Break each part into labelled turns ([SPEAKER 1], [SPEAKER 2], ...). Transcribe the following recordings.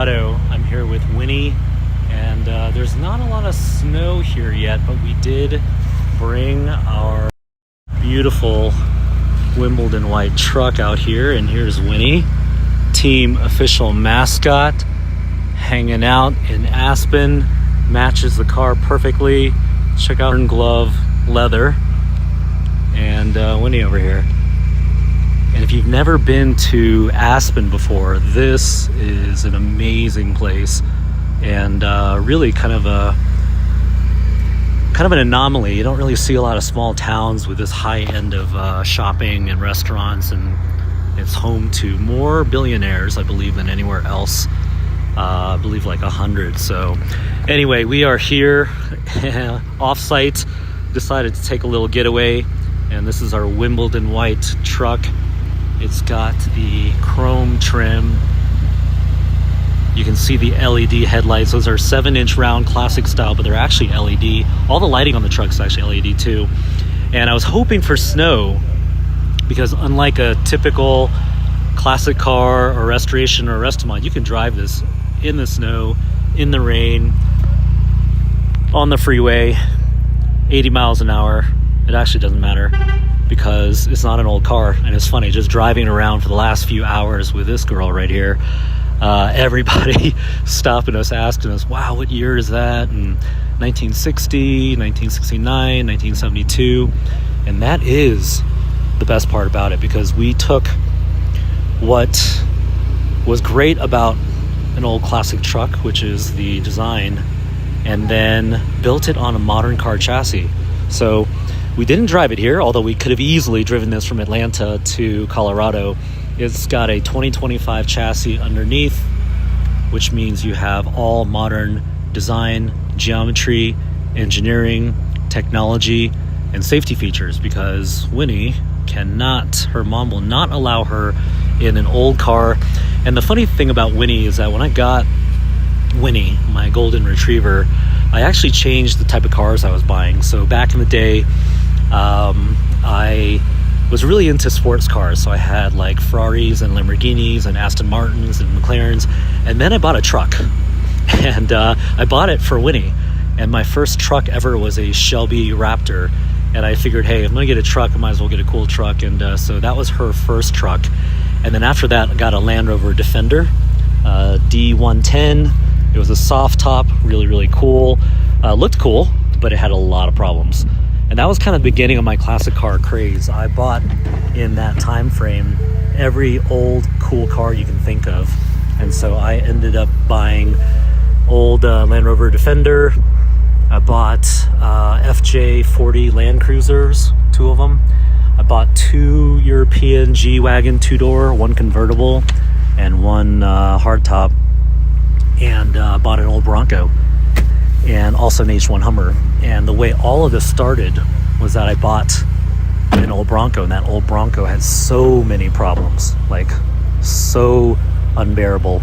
[SPEAKER 1] I'm here with Winnie, and there's not a lot of snow here yet, but we did bring our beautiful Wimbledon white truck out here, and here's Winnie, team official mascot, hanging out in Aspen, matches the car perfectly. Check out her glove leather, and Winnie over here. And if you've never been to Aspen before, this is an amazing place, and really kind of an anomaly. You don't really see a lot of small towns with this high end of shopping and restaurants, and it's home to more billionaires, I believe, than anywhere else. I believe like 100. So anyway, we are here off-site, decided to take a little getaway, and this is our Wimbledon white truck. It's got the chrome trim. You can see the LED headlights. Those are 7-inch round classic style, but they're actually LED. All the lighting on the truck is actually LED too. And I was hoping for snow, because unlike a typical classic car or restoration or Restomod, you can drive this in the snow, in the rain, on the freeway, 80 miles an hour. It actually doesn't matter, because it's not an old car. And it's funny, just driving around for the last few hours with this girl right here, everybody stopping us, asking us, wow, what year is that? And 1960, 1969, 1972. And that is the best part about it, because we took what was great about an old classic truck, which is the design, and then built it on a modern car chassis. So we didn't drive it here, although we could have easily driven this from Atlanta to Colorado. It's got a 2025 chassis underneath, which means you have all modern design, geometry, engineering, technology, and safety features, because Winnie her mom will not allow her in an old car. And the funny thing about Winnie is that when I got Winnie, my golden retriever, I actually changed the type of cars I was buying. So back in the day, I was really into sports cars. So I had like Ferraris and Lamborghinis and Aston Martins and McLarens. And then I bought a truck, and I bought it for Winnie. And my first truck ever was a Shelby Raptor. And I figured, hey, if I'm going to get a truck, I might as well get a cool truck. And so that was her first truck. And then after that, I got a Land Rover Defender, D110. It was a soft top, really, really cool. Looked cool, but it had a lot of problems. And that was kind of the beginning of my classic car craze. I bought, in that time frame, every old cool car you can think of. And so I ended up buying old Land Rover Defender. I bought FJ40 Land Cruisers, 2 of them. I bought 2 European G-Wagon 2-door, 1 convertible, and 1 hardtop. And bought an old Bronco, and also an H1 Hummer. And the way all of this started was that I bought an old Bronco, and that old Bronco had so many problems, like so unbearable.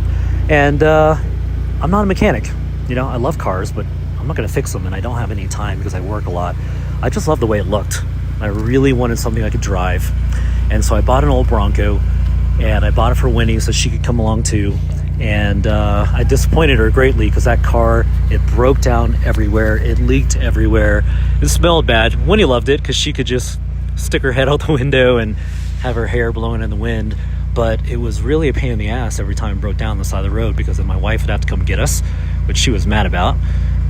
[SPEAKER 1] And I'm not a mechanic. You know, I love cars, but I'm not going to fix them, and I don't have any time because I work a lot. I just love the way it looked. I really wanted something I could drive. And so I bought an old Bronco, and I bought it for Winnie so she could come along too. And I disappointed her greatly, because that car, it broke down everywhere. It leaked everywhere. It smelled bad. Winnie loved it because she could just stick her head out the window and have her hair blowing in the wind. But it was really a pain in the ass every time it broke down on the side of the road, because then my wife would have to come get us, which she was mad about.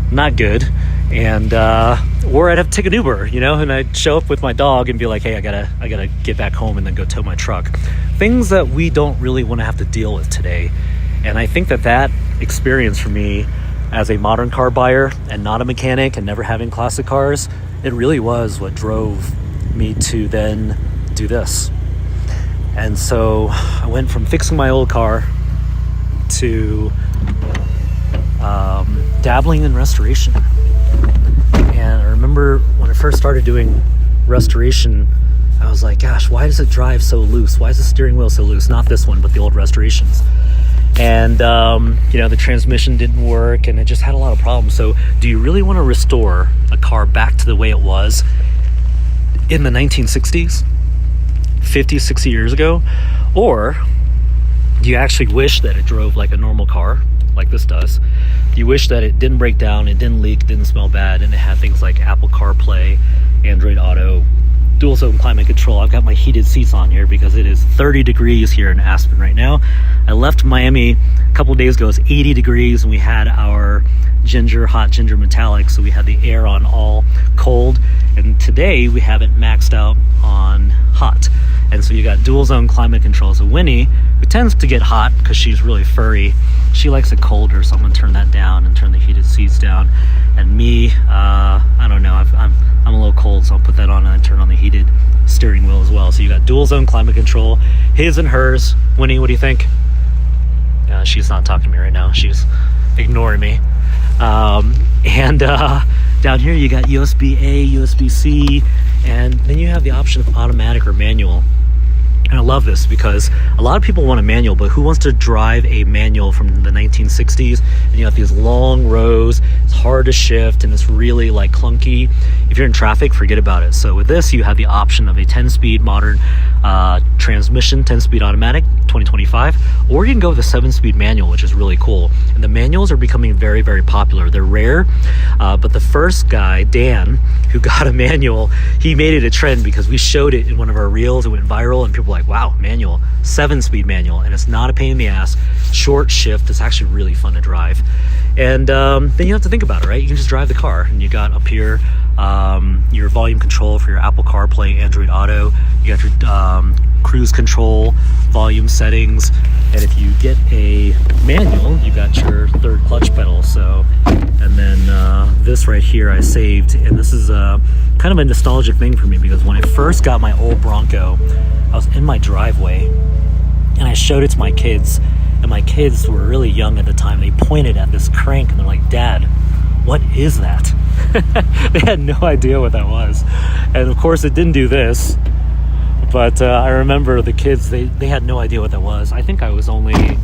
[SPEAKER 1] Not good. And or I'd have to take an Uber, you know, and I'd show up with my dog and be like, hey, I gotta get back home and then go tow my truck. Things that we don't really want to have to deal with today. And I think that experience for me as a modern car buyer and not a mechanic and never having classic cars, it really was what drove me to then do this. And so I went from fixing my old car to dabbling in restoration. And I remember when I first started doing restoration, I was like, gosh, why does it drive so loose? Why is the steering wheel so loose? Not this one, but the old restorations. And, the transmission didn't work, and it just had a lot of problems. So do you really want to restore a car back to the way it was in the 1960s, 50, 60 years ago? Or do you actually wish that it drove like a normal car like this does. You wish that it didn't break down, it didn't leak, didn't smell bad, and it had things like Apple CarPlay, Android Auto, dual zone climate control. I've got my heated seats on here because it is 30 degrees here in Aspen right now. I left Miami a couple of days ago. It's 80 degrees, and we had our hot ginger metallic, so we had the air on all cold, and today we have it maxed out on hot. And so you got dual zone climate control. So Winnie, who tends to get hot because she's really furry, she likes it colder, so I'm gonna turn that down and turn the heated seats down. And me, I don't know, I'm a little cold, so I'll put that on and turn on the heated steering wheel as well. So you got dual zone climate control, his and hers. Winnie, what do you think? She's not talking to me right now. She's ignoring me. And down here you got USB-A, USB-C, and then you have the option of automatic or manual. And I love this because a lot of people want a manual, but who wants to drive a manual from the 1960s? And you have these long rows, it's hard to shift, and it's really like clunky. If you're in traffic, forget about it. So with this, you have the option of a 10-speed modern transmission, 10-speed automatic, 2025, or you can go with a 7-speed manual, which is really cool. And the manuals are becoming very, very popular. They're rare, but the first guy, Dan, who got a manual, he made it a trend because we showed it in one of our reels. It went viral, and people were like, wow, manual, 7-speed manual, and it's not a pain in the ass, short shift, it's actually really fun to drive. And then you have to think about it, right? You can just drive the car, and you got up here your volume control for your Apple CarPlay, Android Auto, you got your cruise control, volume settings, and if you get a manual, you got your third clutch pedal. So, and then this right here I saved, and this is kind of a nostalgic thing for me because when I first got my old Bronco, I was in my driveway and I showed it to my kids, and my kids were really young at the time. They pointed at this crank and they're like, "Dad, what is that?" They had no idea what that was. And of course it didn't do this, but I remember the kids, they had no idea what that was. I think I was only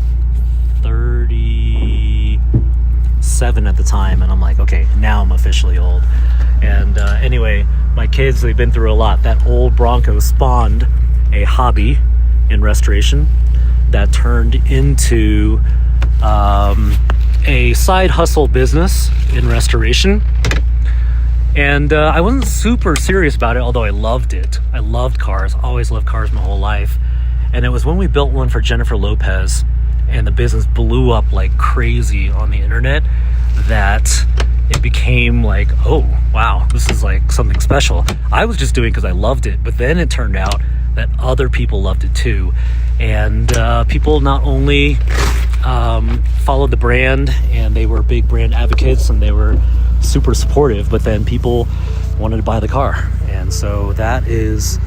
[SPEAKER 1] 37 at the time, and I'm like, okay, now I'm officially old. And anyway, my kids, they've been through a lot. That old Bronco spawned a hobby in restoration that turned into a side hustle business in restoration. And I wasn't super serious about it, although I loved it. I loved cars, always loved cars my whole life. And it was when we built one for Jennifer Lopez and the business blew up like crazy on the internet that it became like, oh, wow, this is like something special. I was just doing it because I loved it, but then it turned out that other people loved it too. And people not only followed the brand, and they were big brand advocates, and they were super supportive, but then people wanted to buy the car. And so that is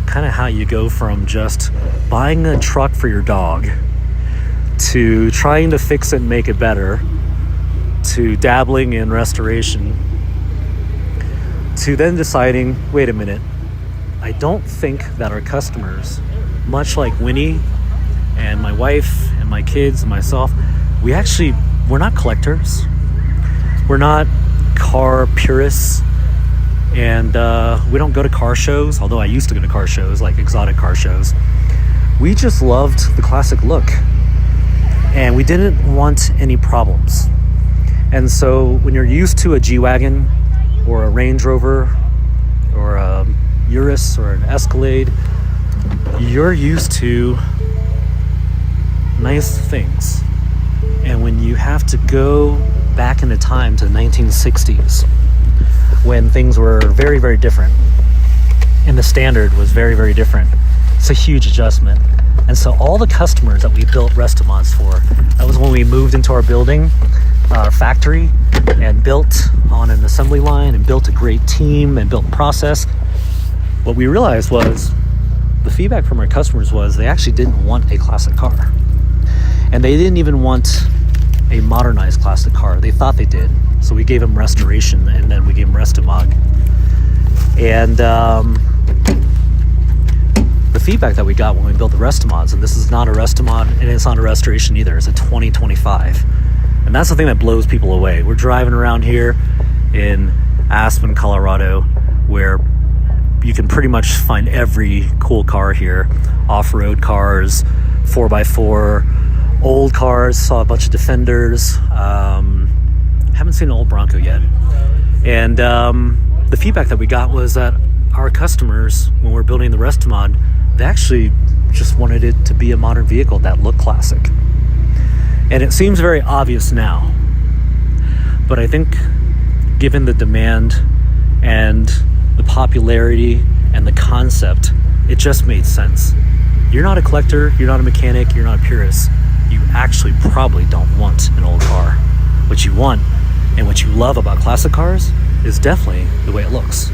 [SPEAKER 1] kind of how you go from just buying a truck for your dog to trying to fix it and make it better, to dabbling in restoration, to then deciding, wait a minute, I don't think that our customers, much like Winnie and my wife and my kids and myself, we're not collectors, we're not car purists, and we don't go to car shows, although I used to go to car shows, like exotic car shows. We just loved the classic look, and we didn't want any problems. And so when you're used to a G-Wagon or a Range Rover or a Urus or an Escalade, you're used to nice things. And when you have to go back into time to the 1960s, when things were very, very different, and the standard was very, very different, it's a huge adjustment. And so all the customers that we built Restomods for, that was when we moved into our building, our factory, and built on an assembly line and built a great team and built a process. What we realized was the feedback from our customers was they actually didn't want a classic car. And they didn't even want a modernized classic car. They thought they did. So we gave them restoration, and then we gave them Restomod. And the feedback that we got when we built the Restomods, and this is not a Restomod, and it's not a restoration either, it's a 2025. And that's the thing that blows people away. We're driving around here in Aspen, Colorado, where you can pretty much find every cool car here. Off-road cars, 4x4, old cars, saw a bunch of Defenders. Haven't seen an old Bronco yet. And the feedback that we got was that our customers, when we're building the Restomod, they actually just wanted it to be a modern vehicle that looked classic. And it seems very obvious now. But I think given the demand and the popularity and the concept, it just made sense. You're not a collector, you're not a mechanic, you're not a purist. You actually probably don't want an old car. What you want and what you love about classic cars is definitely the way it looks.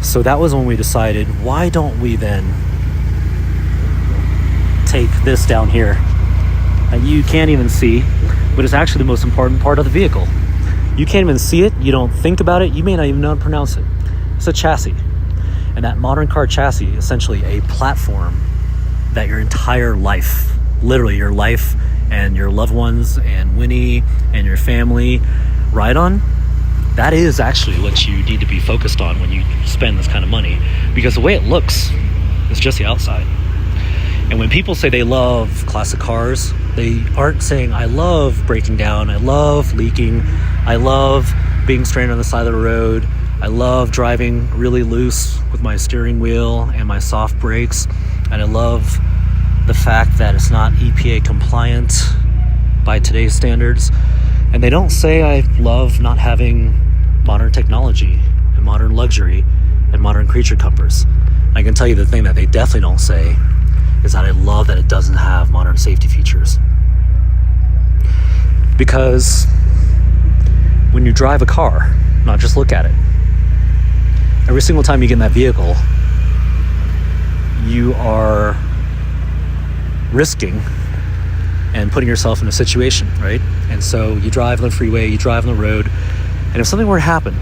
[SPEAKER 1] So that was when we decided, why don't we then take this down here that you can't even see, but it's actually the most important part of the vehicle. You can't even see it, you don't think about it, you may not even know how to pronounce it. It's a chassis. And that modern car chassis is essentially a platform that your entire life, literally your life and your loved ones and Winnie and your family ride on. That is actually what you need to be focused on when you spend this kind of money, because the way it looks is just the outside. And when people say they love classic cars, they aren't saying, I love breaking down, I love leaking, I love being stranded on the side of the road, I love driving really loose with my steering wheel and my soft brakes, and I love the fact that it's not EPA compliant by today's standards. And they don't say I love not having modern technology and modern luxury and modern creature comforts. I can tell you the thing that they definitely don't say is that I love that it doesn't have modern safety features. Because when you drive a car, not just look at it, every single time you get in that vehicle, you are risking and putting yourself in a situation, right? And so you drive on the freeway, you drive on the road, and if something were to happen,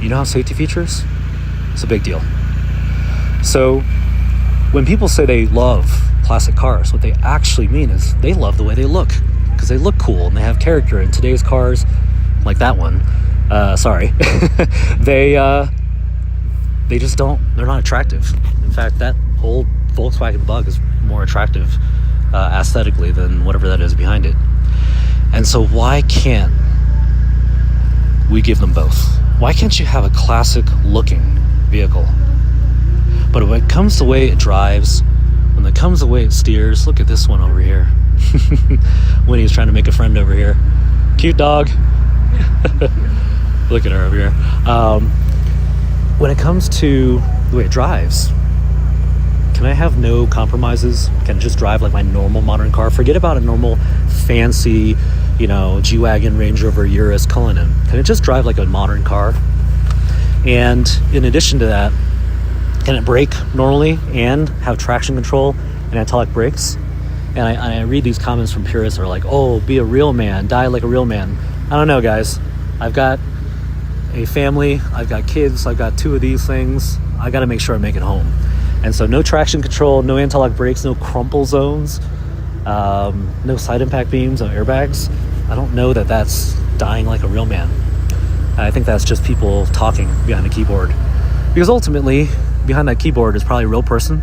[SPEAKER 1] you know how safety features? It's a big deal. So when people say they love classic cars, what they actually mean is they love the way they look, because they look cool and they have character. And today's cars, like that one, they just don't, they're not attractive. In fact, that old Volkswagen Bug is more attractive aesthetically than whatever that is behind it. And so why can't we give them both? Why can't you have a classic looking vehicle? But when it comes to the way it drives, when it comes to the way it steers, look at this one over here. Winnie's trying to make a friend over here. Cute dog. Look at her over here. When it comes to the way it drives, can I have no compromises? Can I just drive like my normal modern car? Forget about a normal fancy, G-Wagon, Range Rover, Urus, Cullinan. Can it just drive like a modern car? And in addition to that, can it brake normally and have traction control and anti-lock brakes? And I read these comments from purists that are like, oh, be a real man, die like a real man. I don't know, guys. I've got a family, I've got kids, I've got 2 of these things. I got to make sure I make it home. And so no traction control, no anti-lock brakes, no crumple zones, no side impact beams, no airbags. I don't know that that's dying like a real man. I think that's just people talking behind a keyboard. Because ultimately, behind that keyboard is probably a real person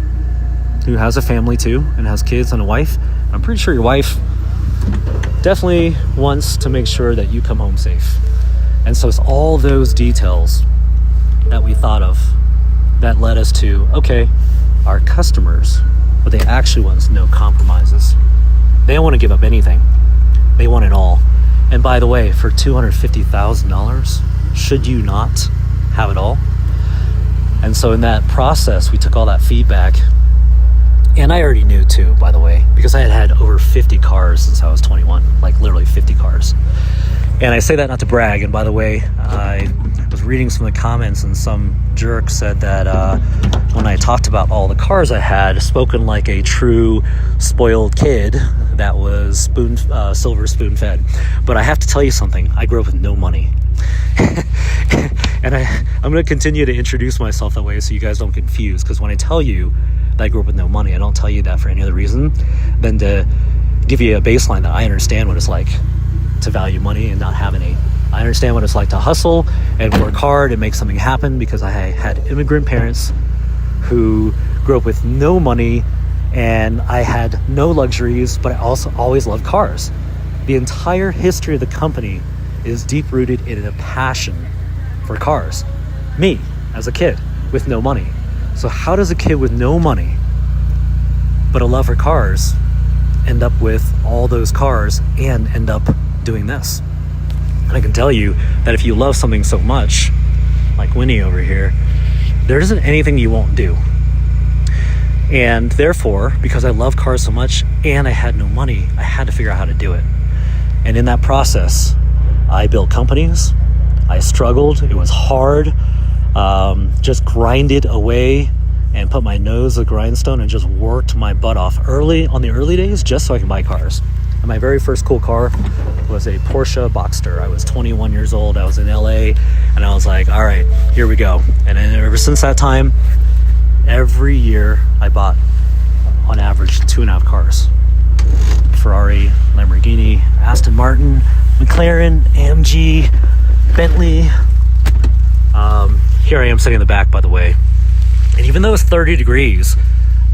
[SPEAKER 1] who has a family too and has kids and a wife. I'm pretty sure your wife definitely wants to make sure that you come home safe. And so it's all those details that we thought of that led us to, okay, our customers, what they actually want is no compromises. They don't want to give up anything. They want it all. And by the way, for $250,000, should you not have it all? And so in that process, we took all that feedback. And I already knew too, by the way, because I had had over 50 cars since I was 21, like literally 50 cars. And I say that not to brag. And by the way, I was reading some of the comments and some jerk said that when I talked about all the cars I had, spoken like a true spoiled kid that was silver spoon fed. But I have to tell you something. I grew up with no money. And I'm going to continue to introduce myself that way so you guys don't get confused. Because when I tell you that I grew up with no money, I don't tell you that for any other reason than to give you a baseline that I understand what it's like to value money and not have any. I understand what it's like to hustle and work hard and make something happen, because I had immigrant parents who grew up with no money And I had no luxuries, but I also always loved cars. The entire history of the company is deep rooted in a passion for cars. Me, as a kid, with no money. So how does a kid with no money, but a love for cars, end up with all those cars and end up doing this? And I can tell you that if you love something so much, like Winnie over here, there isn't anything you won't do. And therefore, because I love cars so much and I had no money, I had to figure out how to do it. And in that process, I built companies. I struggled. It was hard. Just grinded away and put my nose to the grindstone and just worked my butt off on the early days, just so I could buy cars. And my very first cool car was a Porsche Boxster. I was 21 years old. I was in LA, and I was like, all right, here we go. And then ever since that time, every year I bought, on average, 2.5 cars. Ferrari, Lamborghini, Aston Martin, McLaren, AMG, Bentley. Here I am sitting in the back, by the way. And even though it's 30 degrees,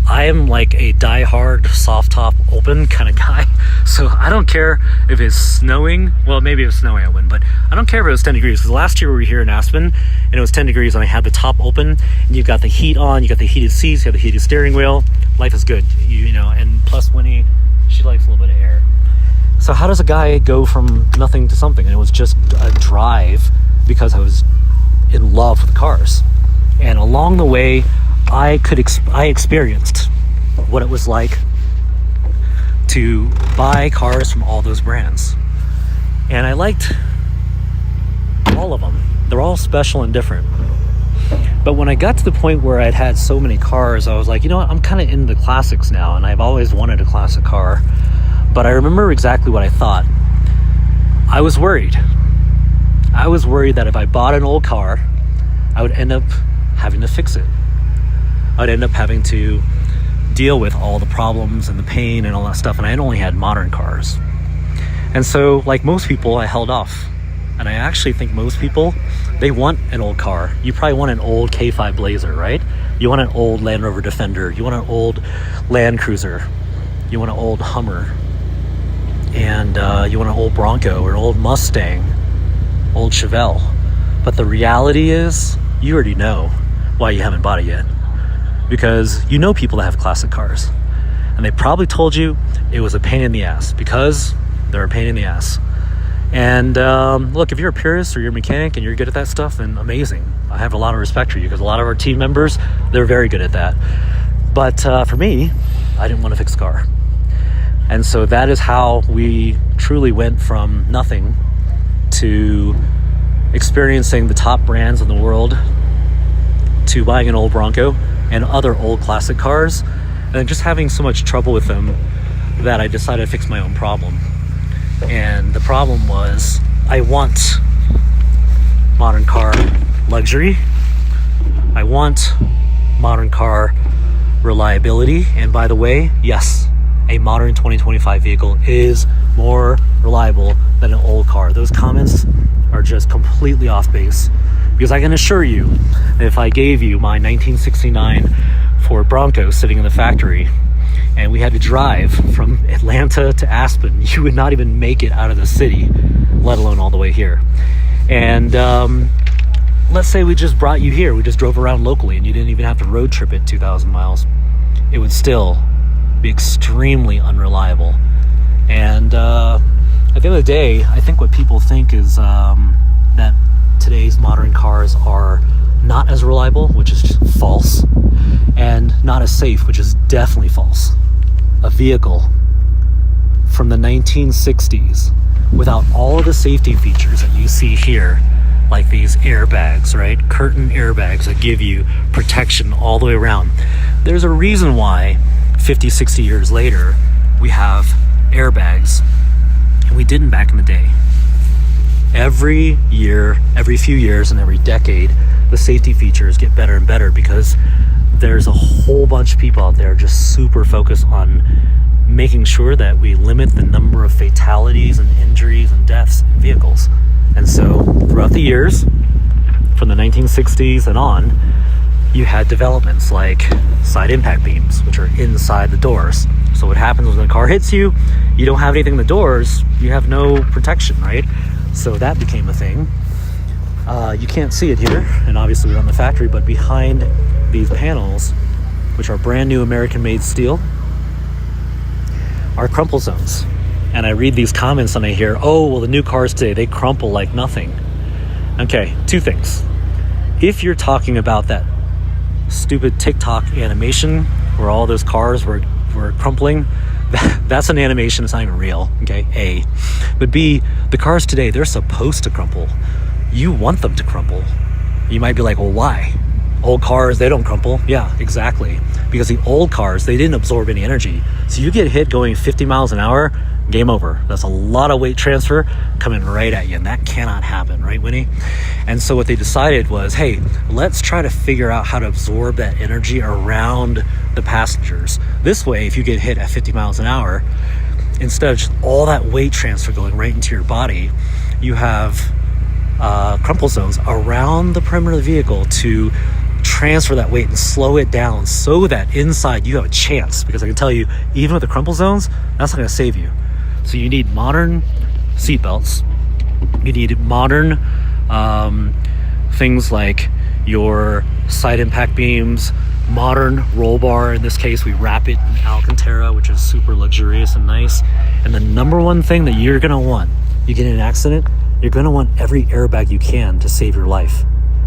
[SPEAKER 1] I am like a die-hard, soft-top, open kind of guy. So I don't care if it's snowing. Well, maybe if it's snowing I wouldn't, but I don't care if it was 10 degrees. Because last year we were here in Aspen, and it was 10 degrees, and I had the top open, and you've got the heat on, you got the heated seats, you got the heated steering wheel. Life is good, you know, and plus Winnie, she likes a little bit of air. So how does a guy go from nothing to something? And it was just a drive because I was in love with cars. And along the way, I experienced what it was like to buy cars from all those brands. And I liked all of them. They're all special and different. But when I got to the point where I'd had so many cars, I was like, you know what, I'm kind of into the classics now, and I've always wanted a classic car. But I remember exactly what I thought. I was worried. I was worried that if I bought an old car, I would end up having to fix it. I'd end up having to deal with all the problems and the pain and all that stuff, and I had only had modern cars. And so, like most people, I held off. And I actually think most people, they want an old car. You probably want an old K5 Blazer, right? You want an old Land Rover Defender. You want an old Land Cruiser. You want an old Hummer. And you want an old Bronco or an old Mustang, old Chevelle. But the reality is, you already know why you haven't bought it yet. Because you know people that have classic cars. And they probably told you it was a pain in the ass because they're a pain in the ass. And look, if you're a purist or you're a mechanic and you're good at that stuff, then amazing. I have a lot of respect for you because a lot of our team members, they're very good at that. But for me, I didn't want to fix a car. And so that is how we truly went from nothing to experiencing the top brands in the world to buying an old Bronco and other old classic cars, and then just having so much trouble with them that I decided to fix my own problem. And the problem was, I want modern car luxury. I want modern car reliability. And by the way, yes, a modern 2025 vehicle is more reliable than an old car. Those comments are just completely off base. Because I can assure you, if I gave you my 1969 Ford Bronco sitting in the factory, and we had to drive from Atlanta to Aspen, you would not even make it out of the city, let alone all the way here. And let's say we just brought you here, we just drove around locally, and you didn't even have to road trip it 2,000 miles. It would still be extremely unreliable. And at the end of the day, I think what people think is that today's modern cars are not as reliable, which is just false, and not as safe, which is definitely false. A vehicle from the 1960s without all of the safety features that you see here, like these airbags, right? Curtain airbags that give you protection all the way around. There's a reason why 50, 60 years later, we have airbags, and we didn't back in the day. Every year, every few years, and every decade, the safety features get better and better because there's a whole bunch of people out there just super focused on making sure that we limit the number of fatalities and injuries and deaths in vehicles. And so throughout the years, from the 1960s and on, you had developments like side impact beams, which are inside the doors. So what happens when the car hits you, you don't have anything in the doors, you have no protection, right? So that became a thing. You can't see it here, and obviously we're on the factory, but behind these panels, which are brand new American-made steel, are crumple zones. And I read these comments and I hear, oh, well, the new cars today, they crumple like nothing. Okay, two things. If you're talking about that stupid TikTok animation where all those cars were crumpling, that's an animation, it's not even real, okay, A. But B, the cars today, they're supposed to crumple. You want them to crumple. You might be like, well, why? Old cars, they don't crumple. Yeah, exactly. Because the old cars, they didn't absorb any energy. So you get hit going 50 miles an hour, game over. That's a lot of weight transfer coming right at you, and that cannot happen, right, Winnie? And so what they decided was, hey, let's try to figure out how to absorb that energy around the passengers. This way, if you get hit at 50 miles an hour, instead of just all that weight transfer going right into your body, you have crumple zones around the perimeter of the vehicle to transfer that weight and slow it down so that inside you have a chance. Because I can tell you, even with the crumple zones, that's not going to save you. So you need modern seatbelts. You need modern things like your side impact beams, modern roll bar. In this case, we wrap it in Alcantara, which is super luxurious and nice. And the number one thing that you're going to want, you get in an accident, you're going to want every airbag you can to save your life,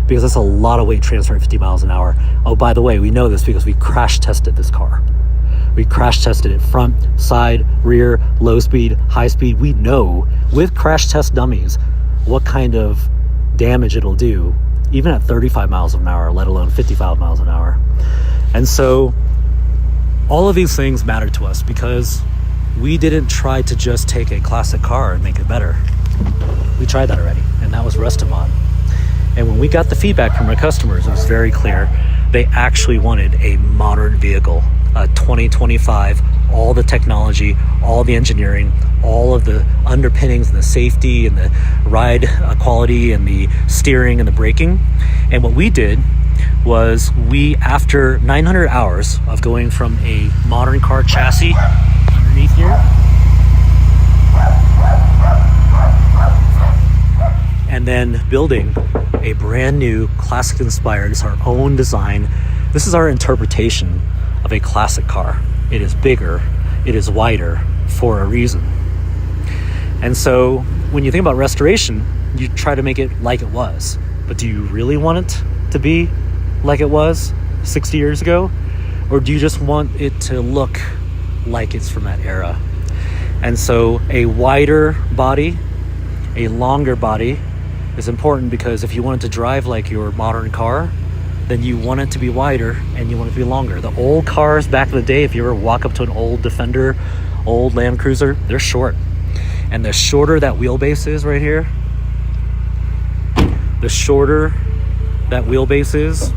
[SPEAKER 1] because that's a lot of weight transfer at 50 miles an hour. Oh, by the way, we know this because we crash tested this car. We crash tested it front, side, rear, low speed, high speed. We know with crash test dummies what kind of damage it'll do, even at 35 miles an hour, let alone 55 miles an hour. And so all of these things matter to us because we didn't try to just take a classic car and make it better. We tried that already, and that was Restomod. And when we got the feedback from our customers, it was very clear. They actually wanted a modern vehicle, a 2025, all the technology, all the engineering, all of the underpinnings and the safety and the ride quality and the steering and the braking. And what we did was after 900 hours of going from a modern car chassis underneath here, and then building a brand new classic inspired, it's our own design. This is our interpretation of a classic car. It is bigger, it is wider for a reason. And so when you think about restoration, you try to make it like it was. But do you really want it to be like it was 60 years ago? Or do you just want it to look like it's from that era? And so a wider body, a longer body, is important because if you want it to drive like your modern car, then you want it to be wider and you want it to be longer. The old cars back in the day, if you ever walk up to an old Defender, old Land Cruiser, they're short. And the shorter that wheelbase is right here, the shorter that wheelbase is,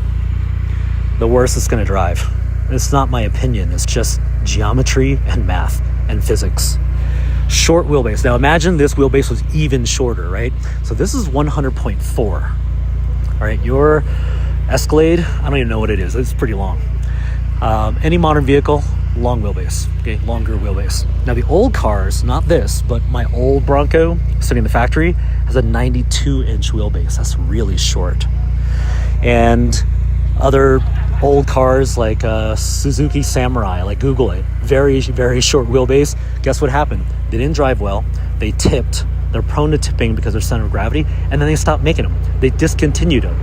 [SPEAKER 1] the worse it's gonna drive. It's not my opinion, it's just geometry and math and physics. Short wheelbase. Now imagine this wheelbase was even shorter, right? So this is 100.4. All right, your Escalade, I don't even know what it is. It's pretty long. Any modern vehicle, long wheelbase, okay, longer wheelbase. Now the old cars, not this, but my old Bronco sitting in the factory has a 92-inch wheelbase. That's really short. And other old cars like Suzuki Samurai, like Google it, very, very short wheelbase. Guess what happened? They didn't drive well. They tipped. They're prone to tipping because of their center of gravity, and then they stopped making them. They discontinued them.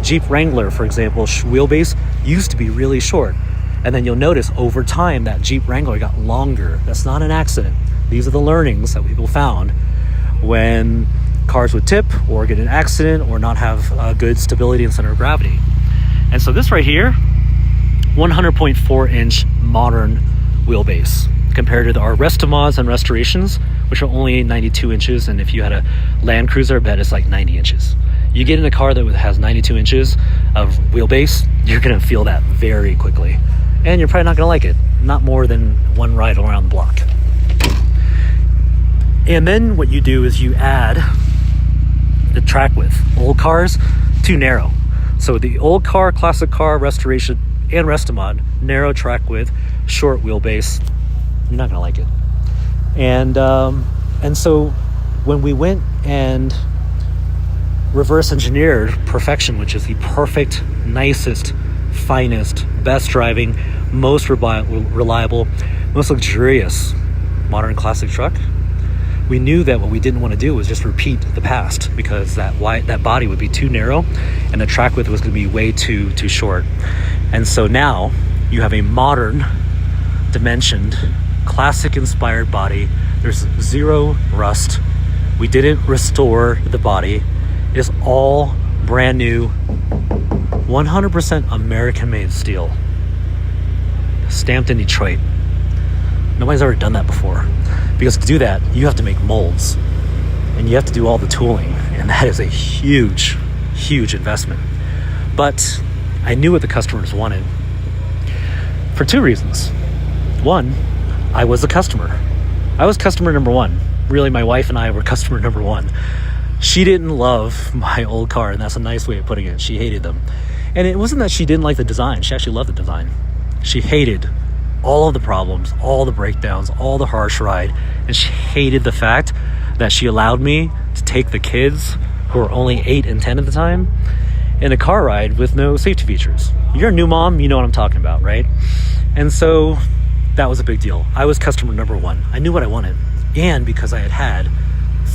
[SPEAKER 1] Jeep Wrangler, for example, wheelbase used to be really short. And then you'll notice over time that Jeep Wrangler got longer. That's not an accident. These are the learnings that people found when cars would tip or get in an accident or not have good stability and center of gravity. And so this right here, 100.4 inch modern wheelbase compared to our Restomods and Restorations, which are only 92 inches. And if you had a Land Cruiser, I bet it's like 90 inches. You get in a car that has 92 inches of wheelbase, you're gonna feel that very quickly. And you're probably not gonna like it. Not more than one ride around the block. And then what you do is you add the track width. Old cars, too narrow. So the old car, classic car, restoration, and Restomod, narrow track width, short wheelbase, you're not gonna like it. And so when we went and reverse engineered perfection, which is the perfect, nicest, finest, best driving, most reliable, most luxurious modern classic truck, we knew that what we didn't want to do was just repeat the past, because that body would be too narrow and the track width was going to be way too short. And so now you have a modern, dimensioned, classic inspired body. There's zero rust. We didn't restore the body. It is all brand new, 100% American made steel, stamped in Detroit. Nobody's ever done that before, because to do that you have to make molds and you have to do all the tooling, and that is a huge investment. But I knew what the customers wanted for two reasons. One, I was a customer. I was customer number one. Really, my wife and I were customer number one. She didn't love my old car, and that's a nice way of putting it. She hated them. And it wasn't that she didn't like the design. She actually loved the design. She hated all of the problems, all the breakdowns, all the harsh ride, and she hated the fact that she allowed me to take the kids, who were only 8 and 10 at the time, in a car ride with no safety features. You're a new mom, you know what I'm talking about, right? And so that was a big deal. I was customer number one. I knew what I wanted. And because I had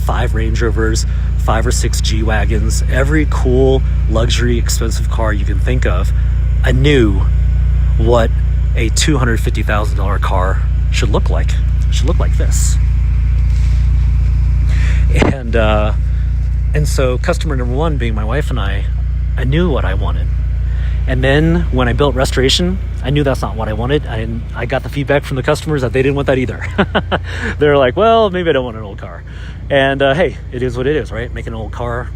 [SPEAKER 1] 5 Range Rovers, 5 or 6 G-Wagons, every cool, luxury, expensive car you can think of, I knew what a $250,000 car should look like. It should look like this. And so customer number one, being my wife and I knew what I wanted. And then when I built restoration, I knew that's not what I wanted. I got the feedback from the customers that they didn't want that either. They're like, well, maybe I don't want an old car. And hey, it is what it is, right? Make an old car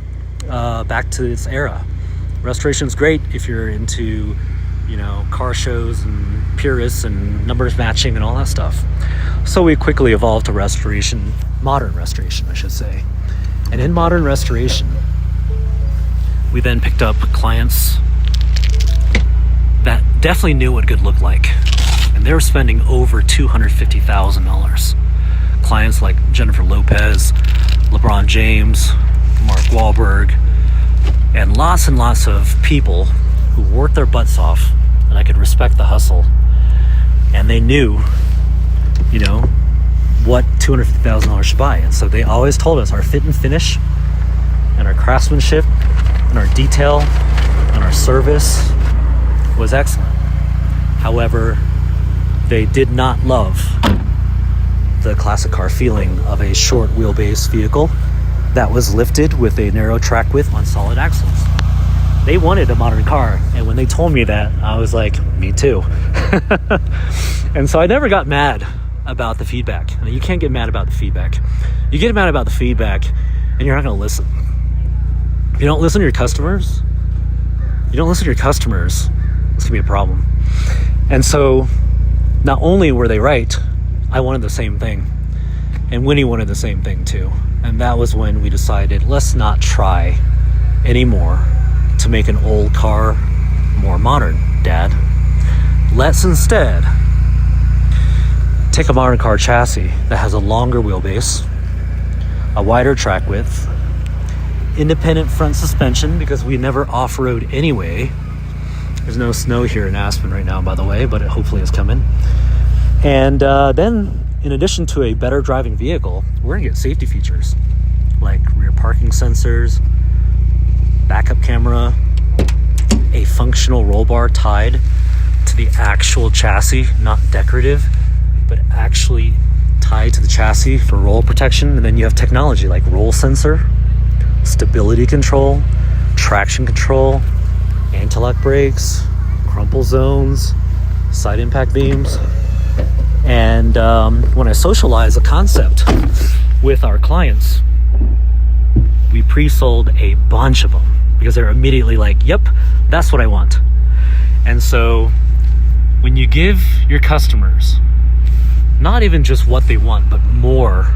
[SPEAKER 1] back to its era. Restoration's great if you're into, car shows and purists and numbers matching and all that stuff. So we quickly evolved to restoration, modern restoration, I should say. And in modern restoration, we then picked up clients that definitely knew what good looked like. And they were spending over $250,000. Clients like Jennifer Lopez, LeBron James, Mark Wahlberg, and lots of people who worked their butts off, and I could respect the hustle. And they knew, what $250,000 should buy. And so they always told us our fit and finish and our craftsmanship and our detail and our service was excellent. However, they did not love the classic car feeling of a short wheelbase vehicle that was lifted with a narrow track width on solid axles. They wanted a modern car, and when they told me that, I was like, me too. And so I never got mad about the feedback. You can't get mad about the feedback. You get mad about the feedback and you're not going to listen. If you don't listen to your customers, it's going to be a problem. And so not only were they right, I wanted the same thing, and Winnie wanted the same thing too. And that was when we decided, let's not try anymore to make an old car more modern, Dad. Let's instead take a modern car chassis that has a longer wheelbase, a wider track width, independent front suspension, because we never off-road anyway. There's no snow here in Aspen right now, by the way, but it hopefully is coming. And then, in addition to a better driving vehicle, we're going to get safety features like rear parking sensors, backup camera, a functional roll bar tied to the actual chassis, not decorative, but actually tied to the chassis for roll protection. And then you have technology like roll sensor, stability control, traction control, anti-lock brakes, crumple zones, side impact beams. And when I socialize a concept with our clients, we pre-sold a bunch of them because they're immediately like, yep, that's what I want. And so when you give your customers not even just what they want, but more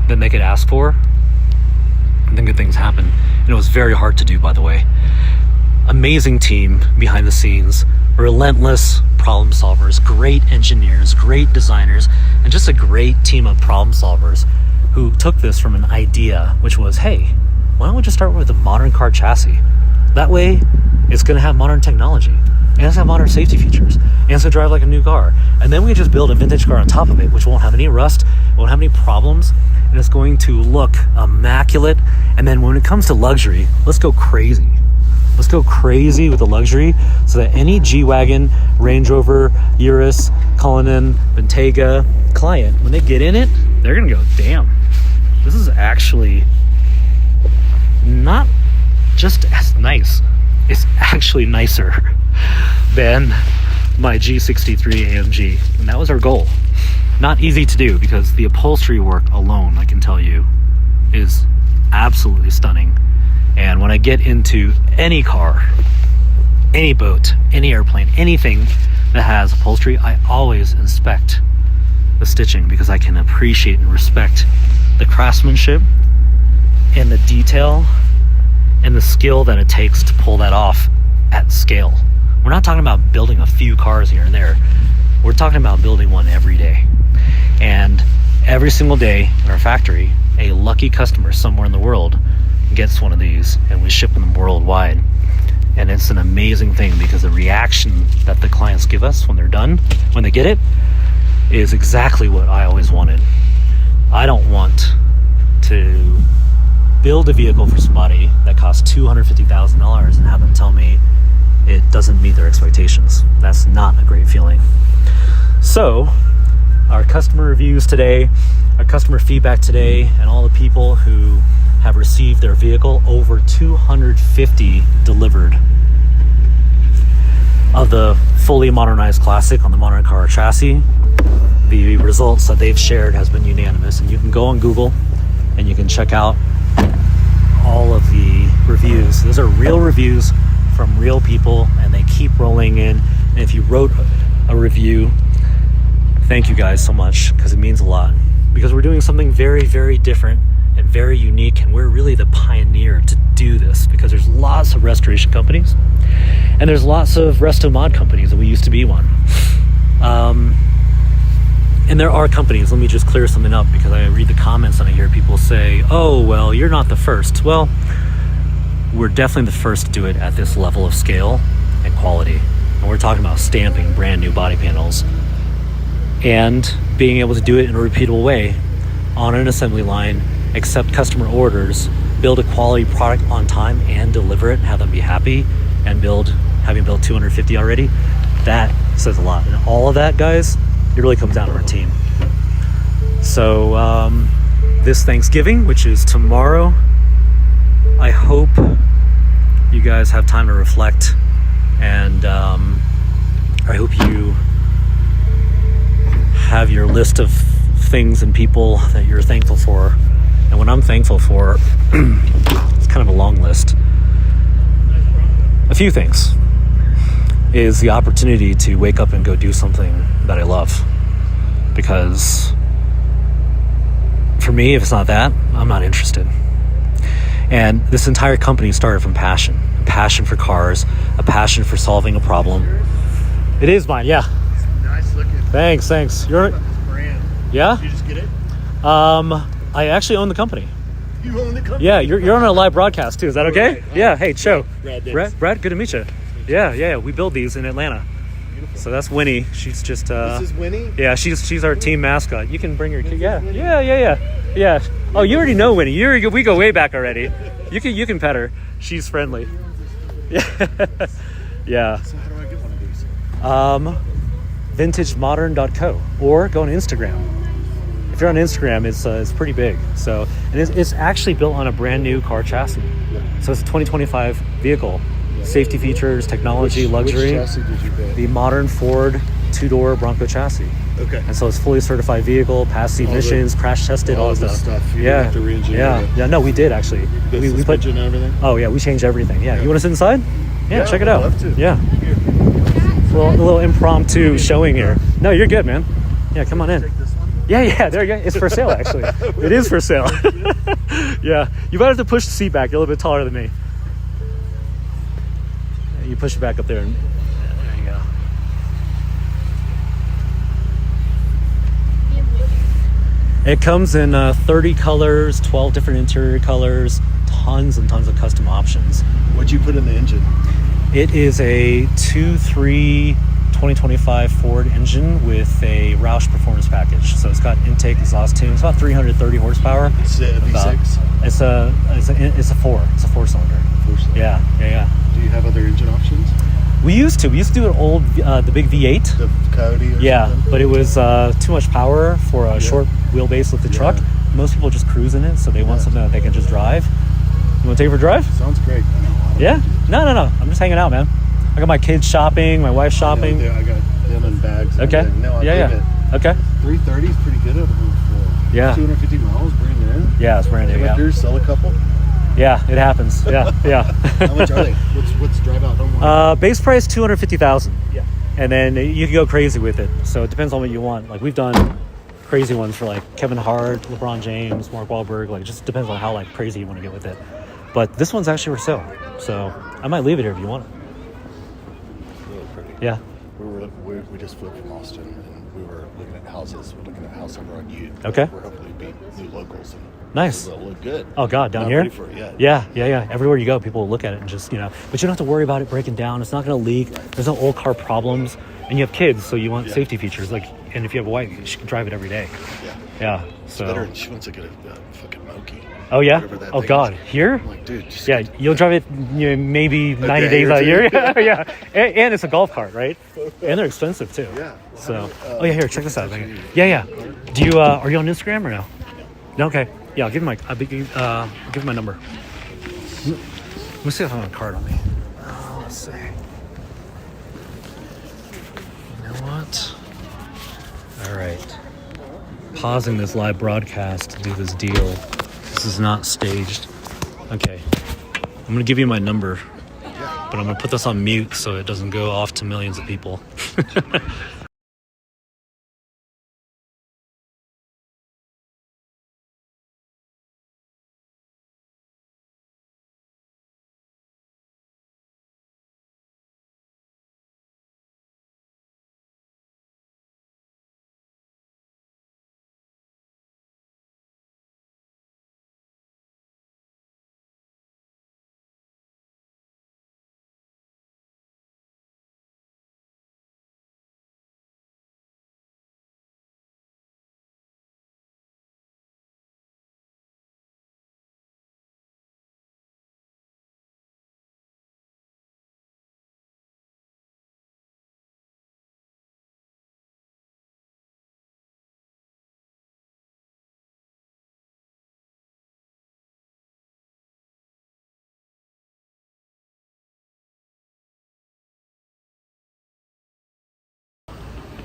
[SPEAKER 1] than they could ask for, then good things happen. And it was very hard to do, by the way. amazing team behind the scenes, relentless problem solvers, great engineers, great designers, and just a great team of problem solvers who took this from an idea, which was, hey, why don't we just start with a modern car chassis? That way, it's going to have modern technology, and it's going to have modern safety features, and it's going to drive like a new car. And then we just build a vintage car on top of it, which won't have any rust, won't have any problems, and it's going to look immaculate. And then when it comes to luxury, let's go crazy. Let's go crazy with the luxury so that any G-Wagon, Range Rover, Urus, Cullinan, Bentayga client, when they get in it, they're going to go, damn, this is actually not just as nice. It's actually nicer than my G63 AMG. And that was our goal. Not easy to do because the upholstery work alone, I can tell you, is absolutely stunning. And when I get into any car, any boat, any airplane, anything that has upholstery, I always inspect the stitching because I can appreciate and respect the craftsmanship and the detail and the skill that it takes to pull that off at scale. We're not talking about building a few cars here and there. We're talking about building one every day. And every single day in our factory, a lucky customer somewhere in the world gets one of these, and we ship them worldwide. And it's an amazing thing because the reaction that the clients give us when they're done, when they get it, is exactly what I always wanted. I don't want to build a vehicle for somebody that costs $250,000 and have them tell me it doesn't meet their expectations. That's not a great feeling. So our customer reviews today, our customer feedback today, and all the people who have received their vehicle, over 250 delivered of the fully modernized classic on the modern car chassis. The results that they've shared has been unanimous, and you can go on Google and you can check out all of the reviews. Those are real reviews from real people, and they keep rolling in. And if you wrote a review, thank you guys so much, because it means a lot, because we're doing something very, very different and very unique, and we're really the pioneer to do this, because there's lots of restoration companies and there's lots of resto mod companies, and we used to be one. And there are companies, let me just clear something up, because I read the comments and I hear people say, oh, well, you're not the first. Well, we're definitely the first to do it at this level of scale and quality. And we're talking about stamping brand new body panels and being able to do it in a repeatable way on an assembly line, accept customer orders, build a quality product on time and deliver it and have them be happy, and having built 250 already. That says a lot. And all of that, guys, it really comes down to our team. So this Thanksgiving, which is tomorrow, I hope you guys have time to reflect, and I hope you have your list of things and people that you're thankful for. And what I'm thankful for, it's kind of a long list. A few things is the opportunity to wake up and go do something that I love. Because for me, if it's not that, I'm not interested. And this entire company started from passion. A passion for cars, a passion for solving a problem. It is mine, yeah.
[SPEAKER 2] It's nice looking.
[SPEAKER 1] Thanks.
[SPEAKER 2] You're about this brand.
[SPEAKER 1] Yeah?
[SPEAKER 2] Did you just get it?
[SPEAKER 1] I actually own the company.
[SPEAKER 2] You own the company?
[SPEAKER 1] Yeah, you're on a live broadcast too. Is that okay?
[SPEAKER 2] Right.
[SPEAKER 1] Yeah. Hey, Cho.
[SPEAKER 2] Brad,
[SPEAKER 1] good to meet you. Yeah. We build these in Atlanta.
[SPEAKER 2] Beautiful.
[SPEAKER 1] So that's Winnie. She's just.
[SPEAKER 2] This is Winnie?
[SPEAKER 1] Yeah, she's our team mascot. You can bring her kid. Yeah. Oh, you already know Winnie. We go way back already. You can pet her. She's friendly. Yeah. Yeah.
[SPEAKER 2] So how do I get one of these?
[SPEAKER 1] VintageModern.co, or go on Instagram. If you're on Instagram, it's pretty big. So, and it's actually built on a brand new car chassis.
[SPEAKER 2] Yeah.
[SPEAKER 1] So it's a 2025 vehicle. Yeah. Safety features, technology, luxury.
[SPEAKER 2] Which chassis did you get?
[SPEAKER 1] The modern Ford two-door Bronco chassis.
[SPEAKER 2] Okay.
[SPEAKER 1] And so it's fully certified vehicle, passed the emissions, crash tested, all
[SPEAKER 2] the
[SPEAKER 1] that
[SPEAKER 2] stuff. You didn't have to re-engineer it.
[SPEAKER 1] Yeah. No, we did actually.
[SPEAKER 2] The suspension and everything.
[SPEAKER 1] Oh yeah, we changed everything. Yeah. You want to sit inside? Yeah, check it out.
[SPEAKER 2] I'd love to.
[SPEAKER 1] Yeah.
[SPEAKER 2] Here.
[SPEAKER 1] A little impromptu showing here. No, you're good, man. Yeah, come on in.
[SPEAKER 2] Take this one?
[SPEAKER 1] Yeah, there you go. It's for sale, actually. It is for sale. Yeah, you might have to push the seat back. You're a little bit taller than me. You push it back up there. And, there you go. It comes in 30 colors, 12 different interior colors, tons and tons of custom options.
[SPEAKER 2] What'd you put in the engine?
[SPEAKER 1] It is a 2.3 2025 Ford engine with a Roush performance package. So it's got intake, exhaust tune. It's about 330 horsepower.
[SPEAKER 2] It's a V6?
[SPEAKER 1] It's a 4. It's a 4-cylinder. Yeah.
[SPEAKER 2] Do you have other engine options?
[SPEAKER 1] We used to do an old, the big V8.
[SPEAKER 2] The Coyote or something?
[SPEAKER 1] But it was too much power for a short wheelbase with the truck. Most people just cruise in it, so they want something that they can just drive. You want to take it for a drive?
[SPEAKER 2] Sounds great.
[SPEAKER 1] Yeah? No. I'm just hanging out, man. I got my kids shopping, my wife shopping.
[SPEAKER 2] I got them in bags.
[SPEAKER 1] Okay.
[SPEAKER 2] No, I dig it.
[SPEAKER 1] Okay.
[SPEAKER 2] 330 is pretty good out of the
[SPEAKER 1] Yeah.
[SPEAKER 2] 250 miles, brand new.
[SPEAKER 1] Yeah, it's brand new.
[SPEAKER 2] Come up here, sell a couple.
[SPEAKER 1] Yeah, it happens. Yeah.
[SPEAKER 2] How much are they? What's drive out home?
[SPEAKER 1] Base price $250,000.
[SPEAKER 2] Yeah.
[SPEAKER 1] And then you can go crazy with it. So it depends on what you want. Like we've done crazy ones for like Kevin Hart, LeBron James, Mark Wahlberg. Like just depends on how like crazy you want to get with it. But this one's actually for sale. So I might leave it here if you want it.
[SPEAKER 2] It's really pretty.
[SPEAKER 1] Yeah.
[SPEAKER 2] We just flew from Austin and we were looking at houses. We're looking at a house over on Ute.
[SPEAKER 1] Okay.
[SPEAKER 2] We're hopefully being new locals. And
[SPEAKER 1] Nice.
[SPEAKER 2] It'll look good.
[SPEAKER 1] Oh God, down
[SPEAKER 2] Not
[SPEAKER 1] here?
[SPEAKER 2] ready for it yet.
[SPEAKER 1] Yeah. Everywhere you go, people will look at it and just, but you don't have to worry about it breaking down. It's not going to leak. There's no old car problems. And you have kids, so you want safety features. Like, and if you have a wife, she can drive it every day. Yeah. So.
[SPEAKER 2] It's better than she wants to get a fucking Moki.
[SPEAKER 1] Oh yeah.
[SPEAKER 2] Whatever that
[SPEAKER 1] Oh
[SPEAKER 2] thing
[SPEAKER 1] God.
[SPEAKER 2] is.
[SPEAKER 1] Here?
[SPEAKER 2] I'm like, dude. Just
[SPEAKER 1] You'll drive it maybe 90 days out of the year. Yeah. And it's a golf cart, right? And they're expensive too.
[SPEAKER 2] Yeah.
[SPEAKER 1] So. Here, check this out. Yeah. Do you are you on Instagram or no? No. Okay. Yeah, I'll give him I'll give him my number. Let me see if I have a card on me. Let's see. You know what? All right. Pausing this live broadcast to do this deal. This is not staged. Okay. I'm going to give you my number, but I'm going to put this on mute so it doesn't go off to millions of people.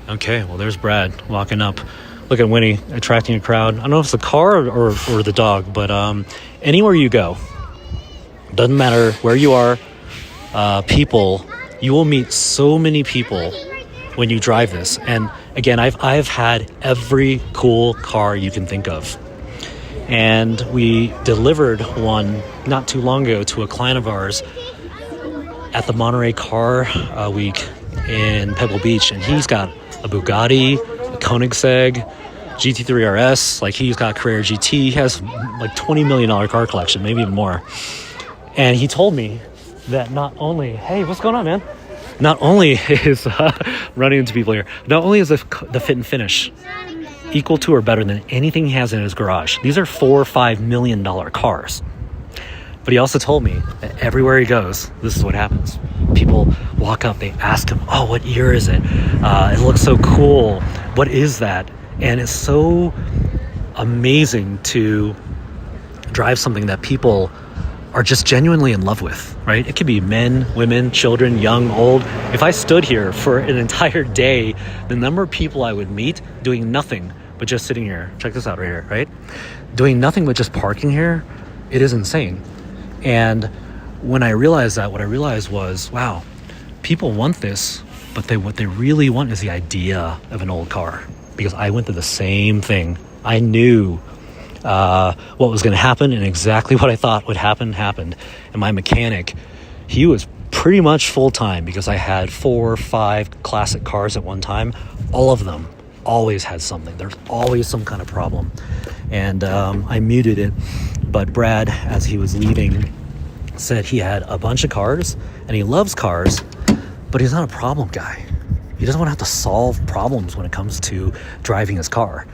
[SPEAKER 1] Okay, well, there's Brad walking up. Look at Winnie attracting a crowd. I don't know if it's the car or the dog, but anywhere you go, doesn't matter where you are, people, you will meet so many people when you drive this. And again, I've had every cool car you can think of. And we delivered one not too long ago to a client of ours at the Monterey Car Week in Pebble Beach, and he's got a Bugatti, a Koenigsegg, GT3 RS. Like, he's got a Carrera GT. He has like $20 million car collection, maybe even more. And he told me that not only, hey, what's going on, man? Not only is running into people here, not only is the fit and finish equal to or better than anything he has in his garage. These are $4 or $5 million cars. But he also told me that everywhere he goes, this is what happens. People walk up, they ask him, oh, what year is it? It looks so cool. What is that? And it's so amazing to drive something that people are just genuinely in love with, right? It could be men, women, children, young, old. If I stood here for an entire day, the number of people I would meet doing nothing but just sitting here. Check this out right here, right? Doing nothing but just parking here, it is insane. And when I realized that, what I realized was, wow, people want this, but what they really want is the idea of an old car. Because I went through the same thing. I knew what was going to happen, and exactly what I thought would happen happened. And my mechanic, he was pretty much full time because I had 4 or 5 classic cars at one time. All of them always had something. There's always some kind of problem. And I muted it, but Brad, as he was leaving, said he had a bunch of cars and he loves cars, but he's not a problem guy. He doesn't want to have to solve problems when it comes to driving his car.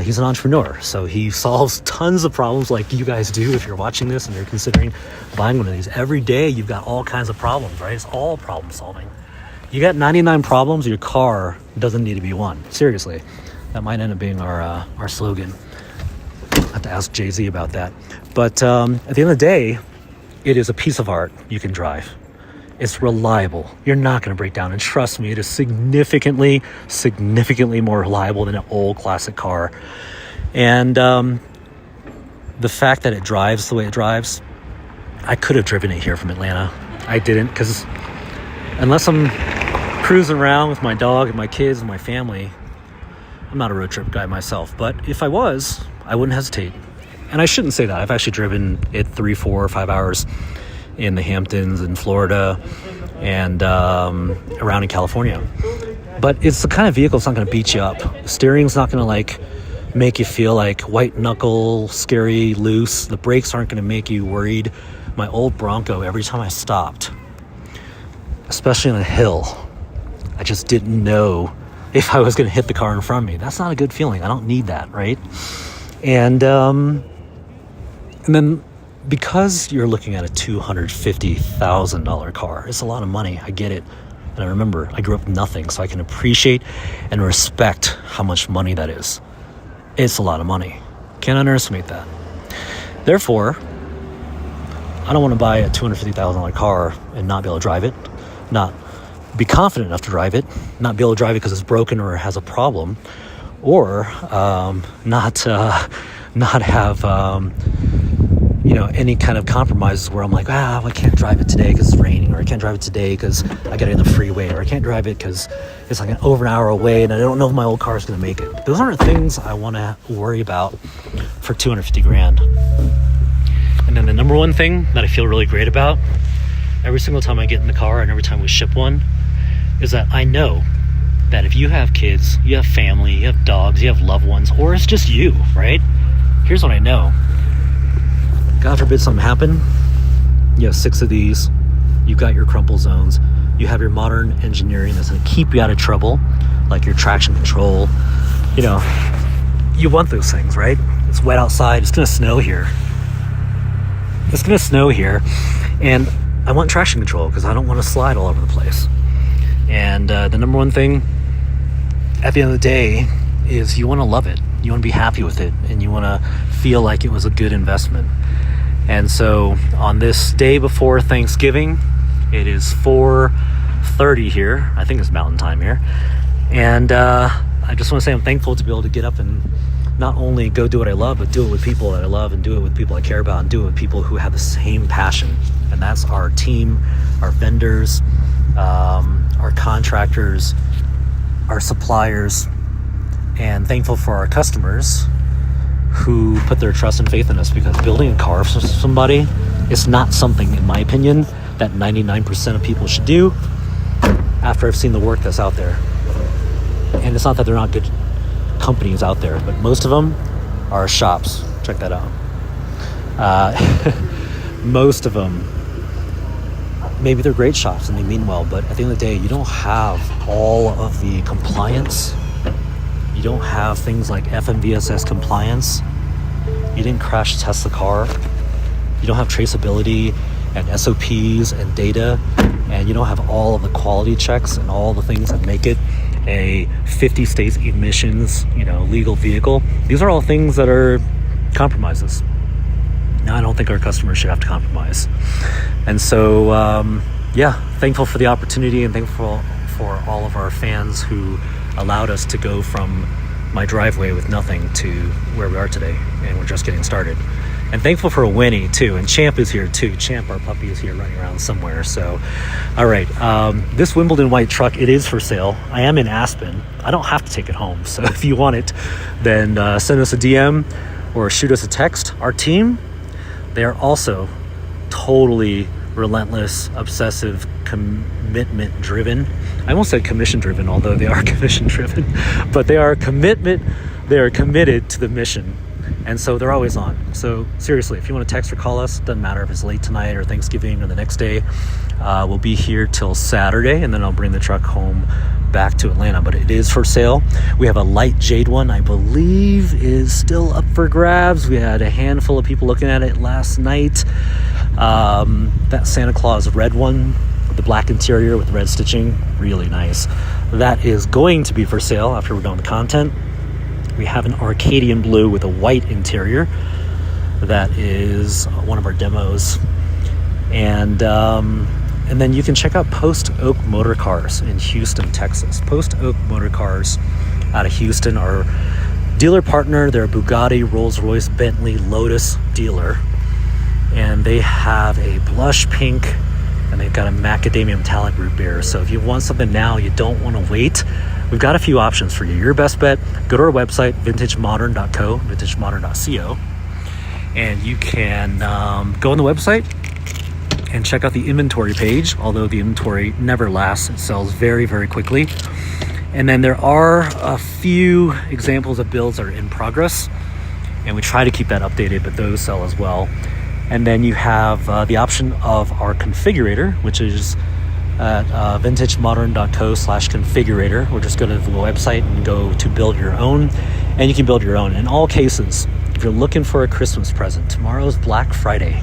[SPEAKER 1] He's an entrepreneur, so he solves tons of problems like you guys do if you're watching this and you're considering buying one of these. Every day you've got all kinds of problems, right? It's all problem solving. You got 99 problems, your car doesn't need to be one. Seriously, that might end up being our slogan. I have to ask Jay-Z about that. But at the end of the day, it is a piece of art you can drive. It's reliable. You're not going to break down. And trust me, it is significantly more reliable than an old classic car. And the fact that it drives the way it drives, I could have driven it here from Atlanta. I didn't, because unless I'm cruising around with my dog and my kids and my family, I'm not a road trip guy myself. But if I was, I wouldn't hesitate. And I shouldn't say that. I've actually driven it 3, 4, 5 hours in the Hamptons in Florida and around in California. But it's the kind of vehicle that's not going to beat you up. The steering's not going to like make you feel like white knuckle, scary, loose. The brakes aren't going to make you worried. My old Bronco, every time I stopped, especially on a hill, I just didn't know if I was going to hit the car in front of me. That's not a good feeling. I don't need that, right? And then because you're looking at a $250,000 car, it's a lot of money. I get it. And I remember I grew up with nothing, so I can appreciate and respect how much money that is. It's a lot of money. Can't underestimate that. Therefore, I don't want to buy a $250,000 car and not be able to drive it, not be confident enough to drive it, not be able to drive it because it's broken or has a problem, or not have any kind of compromises where I'm like, I can't drive it today because it's raining, or I can't drive it today because I got it in the freeway, or I can't drive it because it's like over an hour away and I don't know if my old car is going to make it. Those aren't things I want to worry about for $250,000. And then the number one thing that I feel really great about every single time I get in the car and every time we ship one is that I know that if you have kids, you have family, you have dogs, you have loved ones, or it's just you, right? Here's what I know. God forbid something happen, you have 6 of these, you've got your crumple zones, you have your modern engineering that's going to keep you out of trouble, like your traction control. You want those things, right? It's wet outside, it's going to snow here. And I want traction control because I don't want to slide all over the place. And the number one thing at the end of the day is you want to love it. You want to be happy with it, and you want to feel like it was a good investment. And so on this day before Thanksgiving, it is 4:30 here. I think it's mountain time here. And I just want to say I'm thankful to be able to get up and not only go do what I love, but do it with people that I love, and do it with people I care about, and do it with people who have the same passion. And that's our team, our vendors, our contractors, our suppliers, and thankful for our customers who put their trust and faith in us, because building a car for somebody is not something, in my opinion, that 99% of people should do after I've seen the work that's out there. And it's not that they're not good companies out there, but most of them are shops. Check that out. Most of them, maybe they're great shops and they mean well, but at the end of the day, you don't have all of the compliance. You don't have things like FMVSS compliance. You didn't crash test the car. You don't have traceability and SOPs and data, and you don't have all of the quality checks and all the things that make it a 50 states emissions, legal vehicle. These are all things that are compromises. Now, I don't think our customers should have to compromise. And so, thankful for the opportunity, and thankful for all of our fans who allowed us to go from my driveway with nothing to where we are today, and we're just getting started. And thankful for Winnie too, and Champ is here too. Champ, our puppy, is here running around somewhere. So, all right, this Wimbledon white truck, it is for sale. I am in Aspen. I don't have to take it home, so if you want it, then send us a DM or shoot us a text. Our team, they are also totally relentless, obsessive, commitment driven. I almost said commission driven, although they are commission driven, but they are committed to the mission. And so they're always on. So seriously, if you want to text or call us, doesn't matter if it's late tonight or Thanksgiving or the next day. We'll be here till Saturday, and then I'll bring the truck home back to Atlanta. But it is for sale. We have a light jade one, I believe, is still up for grabs. We had a handful of people looking at it last night. That Santa Claus red one with the black interior with red stitching, really nice. That is going to be for sale after we're done with the content. We have an Arcadian blue with a white interior. That is one of our demos. And then you can check out Post Oak Motor Cars in Houston, Texas. Post Oak Motor Cars out of Houston, our dealer partner. They're a Bugatti, Rolls-Royce, Bentley, Lotus dealer. And they have a blush pink, and they've got a macadamia metallic root beer. So if you want something now, you don't want to wait, we've got a few options for you. Your best bet, go to our website, vintagemodern.co, and you can go on the website and check out the inventory page, although the inventory never lasts. It sells very, very quickly. And then there are a few examples of builds that are in progress, and we try to keep that updated, but those sell as well. And then you have the option of our configurator, which is at vintagemodern.co/configurator, or just go to the website and go to build your own, and you can build your own. In all cases, if you're looking for a Christmas present, tomorrow's Black Friday.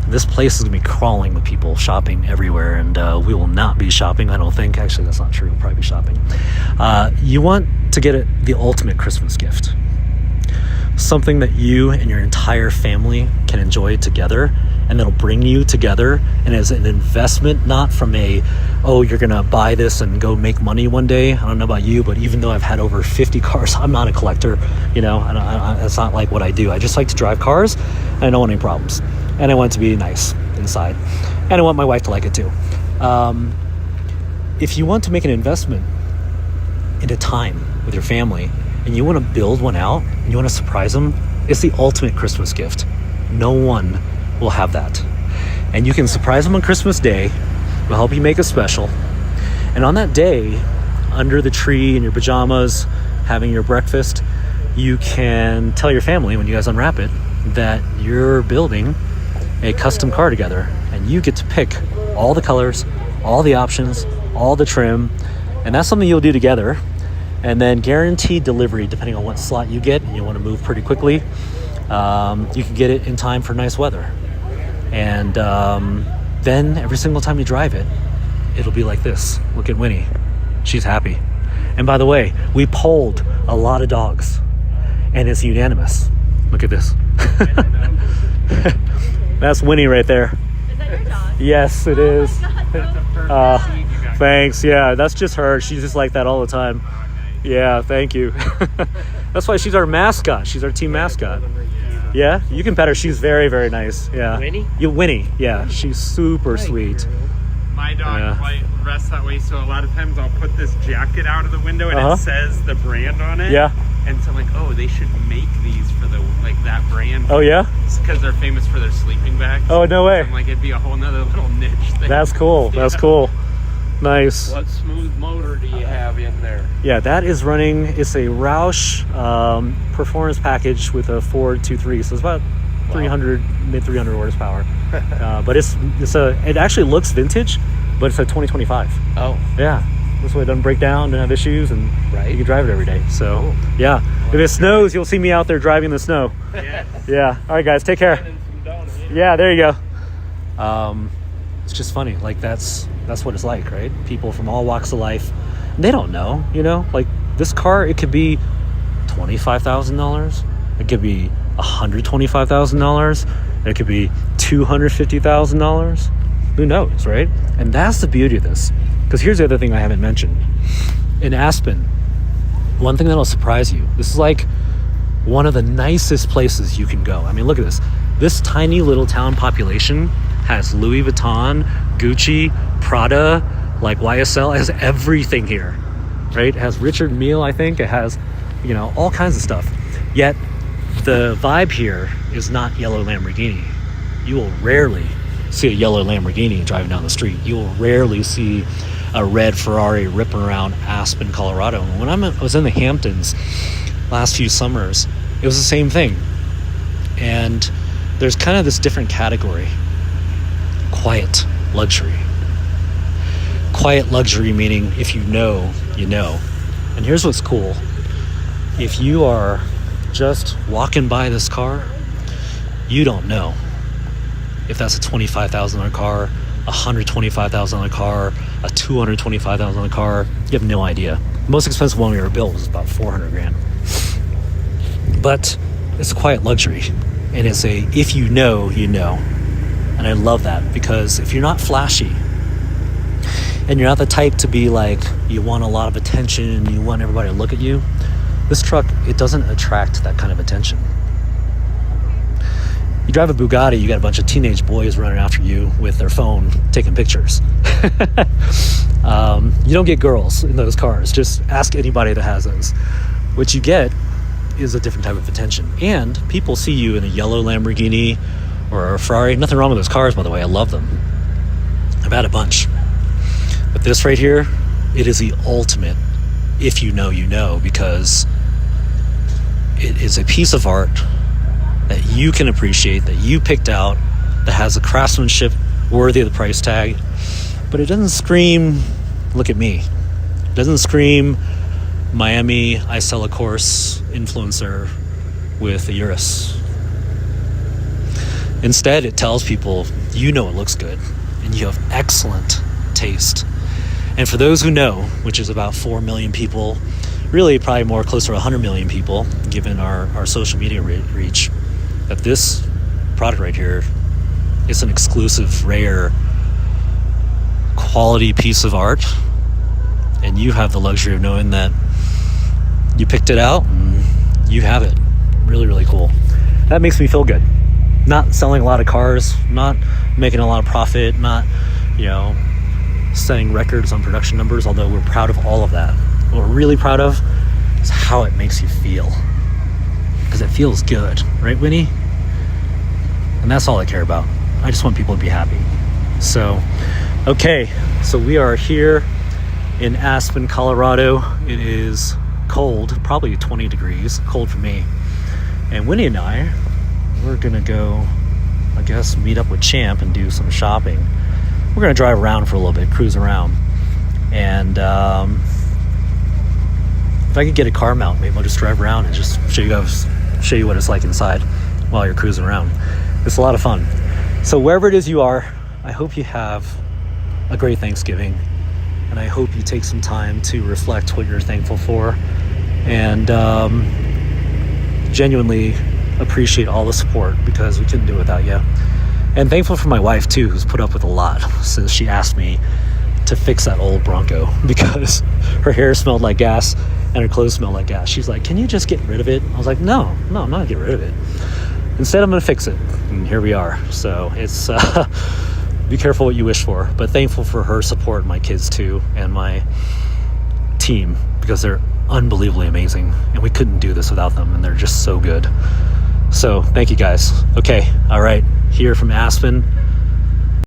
[SPEAKER 1] This place is going to be crawling with people shopping everywhere, and we will not be shopping, I don't think. Actually, that's not true. We'll probably be shopping. You want to get the ultimate Christmas gift. Something that you and your entire family can enjoy together, and that'll bring you together, and as an investment, not from you're gonna buy this and go make money one day. I don't know about you, but even though I've had over 50 cars, I'm not a collector. That's not like what I do. I just like to drive cars, and I don't want any problems, and I want it to be nice inside, and I want my wife to like it too. If you want to make an investment into time with your family, and you want to build one out, and you want to surprise them, it's the ultimate Christmas gift. No one will have that. And you can surprise them on Christmas Day. We'll help you make it special. And on that day, under the tree in your pajamas, having your breakfast, you can tell your family, when you guys unwrap it, that you're building a custom car together. And you get to pick all the colors, all the options, all the trim. And that's something you'll do together. And then guaranteed delivery, depending on what slot you get, and you want to move pretty quickly, you can get it in time for nice weather. And then every single time you drive it, it'll be like this. Look at Winnie. She's happy. And by the way, we polled a lot of dogs, and it's unanimous. Look at this. That's Winnie right there.
[SPEAKER 3] Is that your dog?
[SPEAKER 1] Yes, it is.
[SPEAKER 3] God,
[SPEAKER 1] Thanks. Yeah, that's just her. She's just like that all the time. Yeah, thank you. That's why she's our mascot. She's our team mascot. Yeah, you can pet her. She's very, very nice. Yeah. Winnie? Yeah, she's super sweet.
[SPEAKER 4] My dog rests that way, so a lot of times I'll put this jacket out of the window and it says the brand on it.
[SPEAKER 1] Yeah.
[SPEAKER 4] And so I'm like, they should make these for that brand.
[SPEAKER 1] Oh, yeah?
[SPEAKER 4] Because they're famous for their sleeping bags.
[SPEAKER 1] Oh, no way.
[SPEAKER 4] So I'm like, it'd be a whole nother little niche thing.
[SPEAKER 1] That's cool.
[SPEAKER 4] Yeah.
[SPEAKER 1] That's cool. Nice.
[SPEAKER 5] What smooth motor do you have in there?
[SPEAKER 1] Yeah, that is running. It's a Roush performance package with a Ford 2.3, so it's about 300, mid 300 horsepower. But it actually looks vintage, but it's a 2025.
[SPEAKER 5] Oh,
[SPEAKER 1] Yeah, this way it doesn't break down, doesn't have issues, and you can drive it every day. So
[SPEAKER 5] Cool.
[SPEAKER 1] yeah, if it snows, you'll see me out there driving in the snow.
[SPEAKER 4] Yes.
[SPEAKER 1] Yeah. All right, guys, take care. Yeah, there you go. It's just funny. Like that's what it's like, right? People from all walks of life, they don't know, like this car, it could be $25,000. It could be $125,000. It could be $250,000. Who knows, right? And that's the beauty of this. Because here's the other thing I haven't mentioned. In Aspen, one thing that'll surprise you, this is like one of the nicest places you can go. I mean, look at this. This tiny little town population has Louis Vuitton, Gucci, Prada, like YSL. It has everything here, right? It has Richard Mille, I think. It has, all kinds of stuff. Yet the vibe here is not yellow Lamborghini. You will rarely see a yellow Lamborghini driving down the street. You will rarely see a red Ferrari ripping around Aspen, Colorado. When I was in the Hamptons last few summers, it was the same thing. And there's kind of this different category. Quiet luxury. Quiet luxury meaning if you know, you know. And here's what's cool. If you are just walking by this car, you don't know if that's a $25,000 car, a $125,000 car, a $225,000 car. You have no idea. The most expensive one we ever built was about $400,000. But it's a quiet luxury, and it's a if you know, you know. And I love that, because if you're not flashy and you're not the type to be like you want a lot of attention, you want everybody to look at you, this truck, it doesn't attract that kind of attention. You drive a Bugatti, you got a bunch of teenage boys running after you with their phone taking pictures. You don't get girls in those cars. Just ask anybody that has those. What you get is a different type of attention. And people see you in a yellow Lamborghini or a Ferrari. Nothing wrong with those cars, by the way. I love them. I've had a bunch. But this right here, it is the ultimate if you know, you know, because it is a piece of art that you can appreciate, that you picked out, that has a craftsmanship worthy of the price tag. But it doesn't scream, look at me. It doesn't scream Miami, I sell a course influencer with a Urus. Instead, it tells people, you know it looks good, and you have excellent taste. And for those who know, which is about 4 million people, really probably more closer to 100 million people, given our social media reach, that this product right here is an exclusive, rare, quality piece of art. And you have the luxury of knowing that you picked it out and you have it. Really, really cool. That makes me feel good. Not selling a lot of cars, not making a lot of profit, not, setting records on production numbers, although we're proud of all of that. What we're really proud of is how it makes you feel. Because it feels good, right, Winnie? And that's all I care about. I just want people to be happy. So, okay, so we are here in Aspen, Colorado. It is cold, probably 20 degrees, cold for me. And Winnie and I, we're gonna go, I guess, meet up with Champ and do some shopping. We're gonna drive around for a little bit, cruise around. And if I could get a car mount, maybe I'll just drive around and just show you what it's like inside while you're cruising around. It's a lot of fun. So wherever it is you are, I hope you have a great Thanksgiving, and I hope you take some time to reflect what you're thankful for, and genuinely appreciate all the support, because we couldn't do it without you. And thankful for my wife too, who's put up with a lot since she asked me to fix that old Bronco, because her hair smelled like gas and her clothes smelled like gas. She's like, can you just get rid of it? I was like, no, I'm not gonna get rid of it. Instead, I'm gonna fix it. And here we are. So it's be careful what you wish for, but thankful for her support, my kids too, and my team, because they're unbelievably amazing, and we couldn't do this without them, and they're just so good. So thank you guys. Okay, all right, here from Aspen,